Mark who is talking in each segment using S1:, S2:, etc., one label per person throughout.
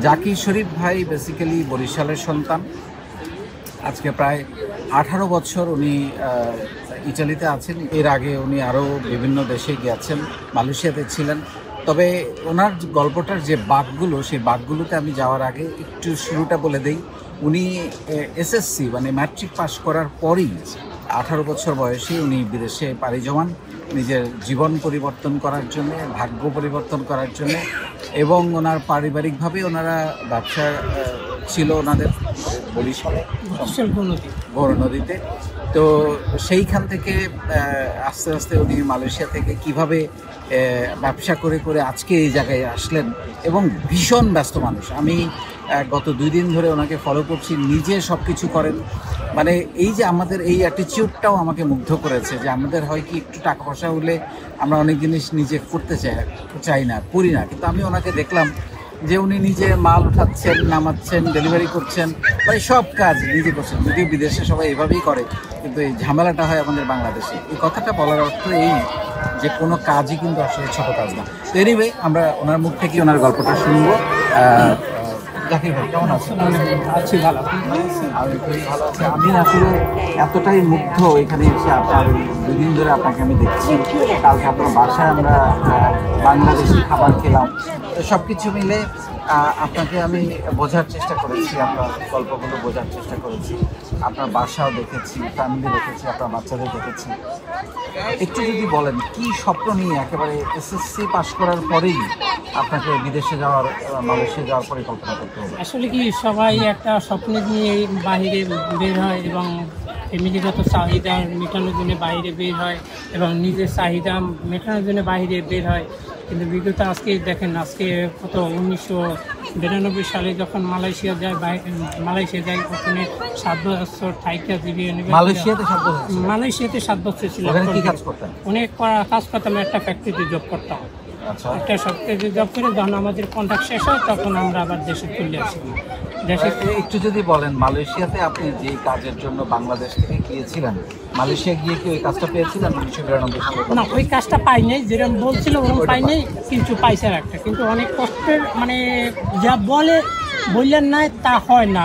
S1: জাকির শরীফ ভাই বেসিক্যালি বরিশালের সন্তান। আজকে প্রায় 18 বছর উনি ইটালিতে আছেন। এর আগে উনি আরও বিভিন্ন দেশে গেছেন, মালয়েশিয়াতে ছিলেন। তবে ওনার গল্পটার যে বাঁকগুলো, সেই বাঁকগুলোতে আমি যাওয়ার আগে একটু শুরুটা বলে দেই। উনি এসএসসি মানে ম্যাট্রিক পাস করার পরই 18 বছর বয়সে উনি বিদেশে পাড়ি জমান নিজের জীবন পরিবর্তন করার জন্য, ভাগ্য পরিবর্তন করার জন্য। এবং ওনার পারিবারিকভাবে ওনারা ব্যবসা ছিল ওনাদের বরিশালে গৌরনদীতে। তো সেইখান থেকে আস্তে আস্তে উনি মালয়েশিয়া থেকে কিভাবে ব্যবসা করে করে আজকে এই জায়গায় আসলেন। এবং ভীষণ ব্যস্ত মানুষ। আমি গত 2 দিন ধরে ওনাকে ফলো করছি, নিজে সব কিছু করেন। মানে এই যে আমাদের এই অ্যাটিটিউডটাও আমাকে মুগ্ধ করেছে, যে আমাদের হয় কি একটু টাকা পয়সা হলে আমরা অনেক জিনিস নিজে করতে চাই না, করি না। কিন্তু আমি ওনাকে দেখলাম যে উনি নিজে মাল উঠাচ্ছেন, নামাচ্ছেন, ডেলিভারি করছেন, মানে সব কাজ নিজে করছেন। যদিও বিদেশে সবাই এভাবেই করে, কিন্তু এই ঝামেলাটা হয় আমাদের বাংলাদেশে। এই কথাটা বলার অর্থ এই যে কোনো কাজই কিন্তু আসলে ছোট কাজ না। তো এনিওয়ে, আমরা ওনার মুখ থেকে ওনার গল্পটা শুনবো। জাকির ভাই কেমন আছেন?
S2: আছি, ভালো।
S1: ভালো আছে। আমি আসলে এতটাই মুগ্ধ এখানে এসে, আপনার 2 দিন ধরে আপনাকে আমি দেখছি। কালকে আপনার বাসায় আমরা বাংলাদেশি খাবার খেলাম। তো সব কিছু মিলে আপনাকে আমি বোঝার চেষ্টা করেছি, আপনার গল্পগুলো বোঝার চেষ্টা করেছি। আপনার বাসাও দেখেছি, ফ্যামিলি দেখেছি, আপনার বাচ্চাদের দেখেছি। একটু যদি বলেন কি স্বপ্ন নিয়ে একেবারে এসএসসি পাস করার পরেই আপনাকে বিদেশে যাওয়ার, মালয়েশিয়া যাওয়ার পরিকল্পনা করতে হবে?
S2: আসলে কি সবাই একটা স্বপ্ন নিয়ে বাইরে বের হয় এবং ফ্যামিলিগত চাহিদা মেটানোর জন্য বাইরে বের হয় এবং নিজের চাহিদা মেটানোর জন্য বাইরে বের হয়। কিন্তু বিগত আজকে দেখেন, আজকে কত 1992 সালে যখন মালয়েশিয়া যায় ওখানে 7 বছর থাইকা মালয়েশিয়াতে 7 বছর ছিল। অনেক কাজ করতাম, একটা ফ্যাক্টরিতে জব করতাম। একটা ফ্যাক্টরিতে জব করে যখন আমাদের কন্ট্রাক্ট শেষ হয় তখন আমরা আবার দেশে চলে আসি। দেশে
S1: একটু যদি বলেন, মালয়েশিয়াতে আপনি যে কাজের জন্য বাংলাদেশ থেকে গিয়েছিলেন, মালয়েশিয়া গিয়ে কি ওই কাজটা পেয়েছিলেন 1992 সালে?
S2: না, ওই কাজটা পাই নাই, যেরকম বলছিল ওরকম পাই নাই, কিছু পাইছে একটা। কিন্তু অনেক কষ্টের, মানে যা বললেন না তা হয় না,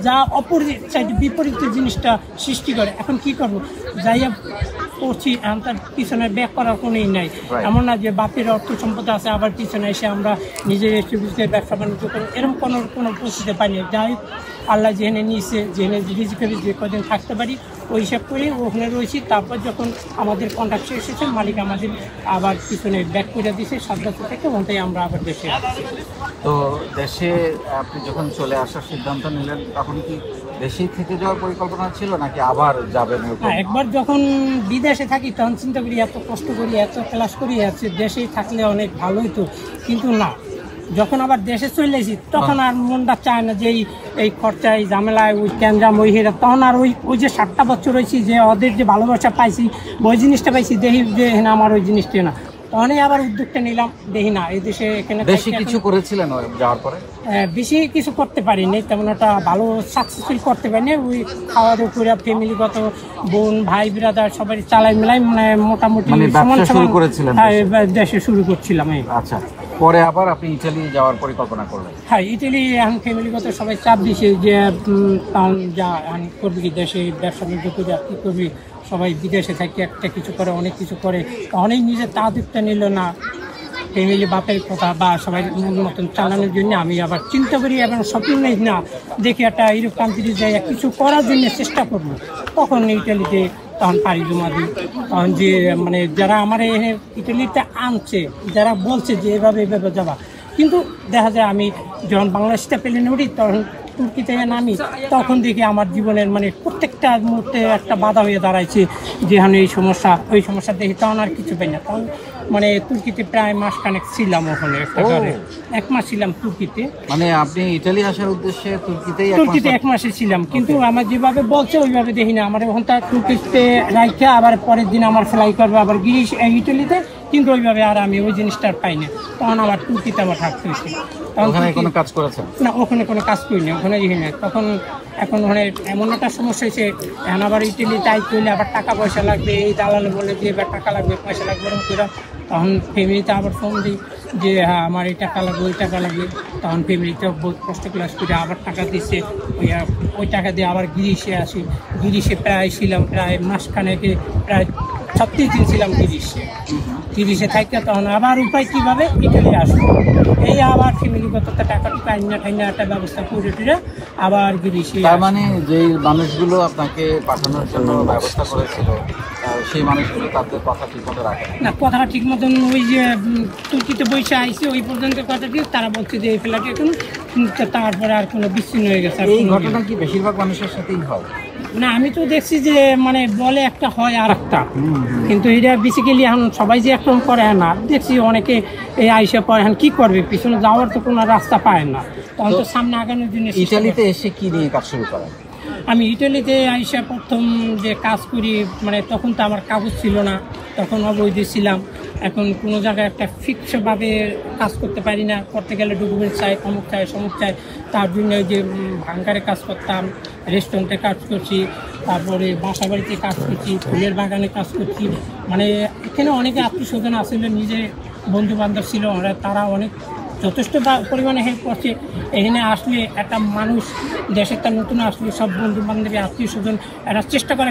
S2: যা অপোজিট সাইড বিপরীত জিনিসটা সৃষ্টি করে। এখন কি করবো, যাইয়া করছি, এখন তার পিছনে ব্যাক করার কোনোই নাই। এমন না যে বাপের অর্থ সম্পদ আছে আবার পিছনে এসে আমরা নিজের ব্যবসা বাণিজ্য করি, এরকম কোনো পরিস্থিতি পাইনি। যাই আল্লাহ যেখানে নিয়েছে, যেখানে রিজিকে যে কদিন থাকতে পারি ওই হিসাব করে ওখানে রয়েছি। তারপর যখন আমাদের কন্ট্রাক্ট এসেছে, মালিক আমাদের আবার পিছনে ব্যাক করে দিয়েছে 7 বছর থেকে, ওখানটাই আমরা আবার দেশে আসছি।
S1: তো দেশে আপনি যখন চলে আসার সিদ্ধান্ত নিলেন, তখন কি দেশেই থেকে যাওয়ার পরিকল্পনা ছিল নাকি আবার যাবেন?
S2: একবার যখন বিদেশে থাকি তখন চিন্তা করি, এত কষ্ট করি, এত ক্লাস করি, আছে দেশেই থাকলে অনেক ভালো হতো। কিন্তু না, যখন আবার দেশে চলে এসেছি তখন আর মনটা চায় না যে এই খরচায় ঝামেলায় ওই ক্যান্ডাম ওই হেরা। তখন আর ওই যে 7টা বছর রয়েছি, যে ওদের যে ভালোবাসা পাইছি, ওই জিনিসটা পাইছি, দেখি যে না আমার ওই জিনিসটা না। তখনই আবার উদ্যোগটা নিলাম, দেখি না এই দেশে এখানে
S1: বেশি কিছু করেছিলেন যাওয়ার পরে?
S2: বেশি কিছু করতে পারিনি, তেমন একটা ভালো সাকসেসফুল করতে পারিনি। ওই খাওয়া দাওয়া করে ফ্যামিলিগত বোন ভাই ব্রাদার সবাই চালাই মিলাই, মানে মোটামুটি সমান সমান দেশে শুরু করছিলাম।
S1: আচ্ছা, পরে আবার আপনি ইটালি যাওয়ার পরিকল্পনা করলেন?
S2: হ্যাঁ, ইটালি এখন ফ্যামিলিগত সবাই চাপ দিছে যে যা করবি কি, দেশে ব্যবসা বাণিজ্য করে আর কী করবি, সবাই বিদেশে থাকি একটা কিছু করে, অনেক কিছু করে। অনেক নিজের তাদেরটা নিল না, ফ্যামিলি বাপের কথা বা সবাই মতন চালানোর জন্য আমি আবার চিন্তা করি এবং স্বপ্ন নেই না দেখি একটা ইউরোপ কান্ট্রি যাই কিছু করার জন্য চেষ্টা করবো। তখন ইটালিতে তখন পাড়ি জমা দিই। তখন যে মানে যারা আমার ইটালিতে আনছে, যারা বলছে যে এভাবে যাবা, কিন্তু দেখা যায় আমি যখন বাংলাদেশটা প্লেনে উঠি তখন তুর্কিতে নামি, তখন দেখি আমার জীবনের মানে প্রত্যেকটা মুহূর্তে একটা বাধা হয়ে দাঁড়াইছে, যেখানে এই সমস্যা ওই সমস্যা দেখি। তখন আর কিছু পাই না। তখন মানে তুর্কিতে প্রায় মাসখানেক ছিলাম, ওখানে একটা ঘরে 1 মাস ছিলাম তুর্কিতে।
S1: মানে আপনি ইটালি আসার উদ্দেশ্যে তুর্কিতে
S2: 1 মাসে ছিলাম, কিন্তু আমার যেভাবে বলছে ওইভাবে দেখি না। আমার ওখানটা তুর্কিতে রাইখা আবার পরের দিন আমার ফ্লাই করবে আবার ইটালিতে, কিন্তু ওইভাবে আর আমি ওই জিনিসটা আর পাই না। তখন আবার তুর্কিতে আবার থাকতে হয়েছে। তখন
S1: ওখানে কোনো কাজ করেছেন?
S2: না, ওখানে কোনো কাজ করিনি, ওখানে ইয়ে না। তখন এখন ওখানে এমন একটা সমস্যা হয়েছে, এখন আবার ইটালি তাই করলে আবার টাকা পয়সা লাগবে, এই দালালে বলে যে এবার টাকা লাগবে, পয়সা লাগবে, এরকম করে তখন ফ্যামিলিতে আবার ফোন দিই যে হ্যাঁ আমার এই টাকা লাগবে, ওই টাকা লাগবে। তখন ফ্যামিলিতে বহুত কষ্ট ক্লাস করে আবার টাকা দিচ্ছে, ওই টাকা দিয়ে আবার গিরিশে আসি। গিরিশে প্রায় ছিলাম প্রায় মাসখানেকে, প্রায় 36 দিন ছিলাম গিরিশে থাকতে। তখন আবার উপায় কীভাবে ইটালি আসবো, এই আবার ফ্যামিলিগত টাকা টাইনা একটা ব্যবস্থা করে টুরে আবার গিরিশে।
S1: তার মানে যেই মানুষগুলো আপনাকে পাঠানোর জন্য ব্যবস্থা করেছিল সেই মানুষগুলো তাদের কথা ঠিক মতো রাখে
S2: না, কথাটা ঠিক মতন ওই যে তুর্কিতে বসে আইসে ওই পর্যন্ত কথা দিয়ে তারা বলছে যে এই ফ্ল্যাটে এখন, তারপরে আর কোনো বিচ্ছিন্ন হয়ে গেছে।
S1: এই ঘটনা কি বেশিরভাগ মানুষের সাথেই হয়?
S2: না, আমি তো দেখছি যে মানে বলে একটা হয় আর একটা, কিন্তু এটা বেসিক্যালি এখন সবাই যে একরকম করে না, দেখছি অনেকে এই আইসা পরে এখন কী করবে, পিছনে যাওয়ার তো কোনো রাস্তা পায় না, তখন তো সামনে আগানোর জন্য।
S1: ইটালিতে এসে কি নিয়ে কাজ শুরু করেন?
S2: আমি ইটালিতে আইসা প্রথম যে কাজ করি, মানে তখন তো আমার কাগজ ছিল না, তখন অবৈধ ছিলাম। এখন কোনো জায়গায় একটা ফিক্সভাবে কাজ করতে পারি না, করতে গেলে ডকুমেন্ট চাই, অমুক চাই, সমুক চাই। তার জন্য ওই যে ভাঙ্গারে কাজ করতাম, রেস্টুরেন্টে কাজ করছি, তারপরে বাসা বাড়িতে কাজ করছি, ফুলের বাগানে কাজ করছি। মানে এখানে অনেকে আত্মীয় স্বজন আসলে, নিজের বন্ধু বান্ধব ছিল, তারা অনেক যথেষ্ট পরিমাণে হেল্প করছে। এখানে আসলে একটা মানুষ দেশে তার নতুন আসলে সব বন্ধু বান্ধবী আত্মীয় স্বজন এরা চেষ্টা করে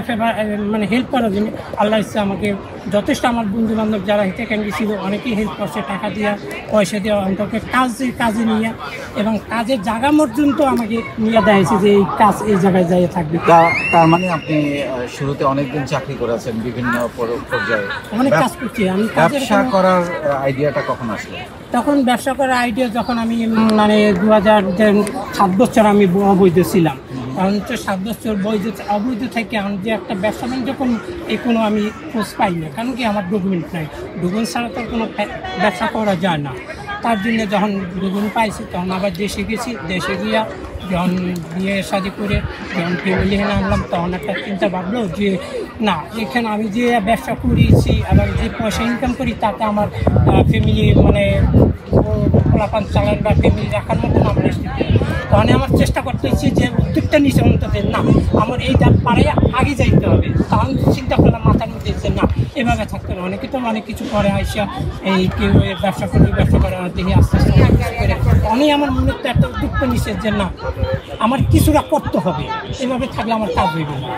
S2: মানে হেল্প করার জন্য। আল্লাহ ইচ্ছা আমাকে যথেষ্ট আমার বন্ধু বান্ধব যারা হিতাকাঙ্ক্ষী ছিল অনেকেই হেল্প করছে, টাকা দেওয়া, পয়সা দেওয়া, অন্তত কাজে নিয়ে, এবং কাজের জায়গা পর্যন্ত আমাকে নিয়ে দেখাইছে যে এই কাজ এই জায়গায় যাইয়ে থাকবে।
S1: তার মানে আপনি শুরুতে অনেকদিন চাকরি করেছেন বিভিন্ন পর্যায়ে,
S2: অনেক কাজ করছি। আমি
S1: ব্যবসা করার আইডিয়াটা কখন আসলো?
S2: তখন ব্যবসা করার আইডিয়া যখন আমি মানে 2007 বছর আমি অবৈধ ছিলাম, কারণ হচ্ছে 7 বছর অবৈধ থেকে আমি যে একটা ব্যবসা বাণিজ্য কোনো আমি খোঁজ পাই না, কারণ কি আমার ডকুমেন্ট নাই, ডকুমেন্ট ছাড়া তো কোনো ব্যবসা করা যায় না। তার জন্য যখন ডকুমেন্ট পাইছি তখন আবার দেশে গেছি, দেশে গিয়া যখন বিয়ে শাদি করে যখন ফ্যামিলি এখানে আনলাম, তখন একটা চিন্তা ভাবলো যে না, এখানে আমি যে ব্যবসা করেছি আবার যে পয়সা ইনকাম করি তাতে আমার ফ্যামিলি মানে পোলাপান চালান বা ফ্যামিলি রাখার মতন আমার তখন আমার চেষ্টা করতে হচ্ছে যে উদ্যোগটা নিচে অন্তত না, আমার এই দাম পাড়ায় আগে যাইতে হবে। তখন চিন্তা করলাম মাথার মধ্যে যে না, এভাবে থাকতে হবে। অনেকে তো অনেক কিছু করে আইসা এই কেউ ব্যবসা করবে, ব্যবসা করা দেখি আস্তে আস্তে অনেক কিছু করে। অনেক আমার মনে তো একটা উদ্যোগটা নিচে যে না, আমার কিছুটা করতে হবে, এভাবে থাকলে আমার কাজ হইবে না।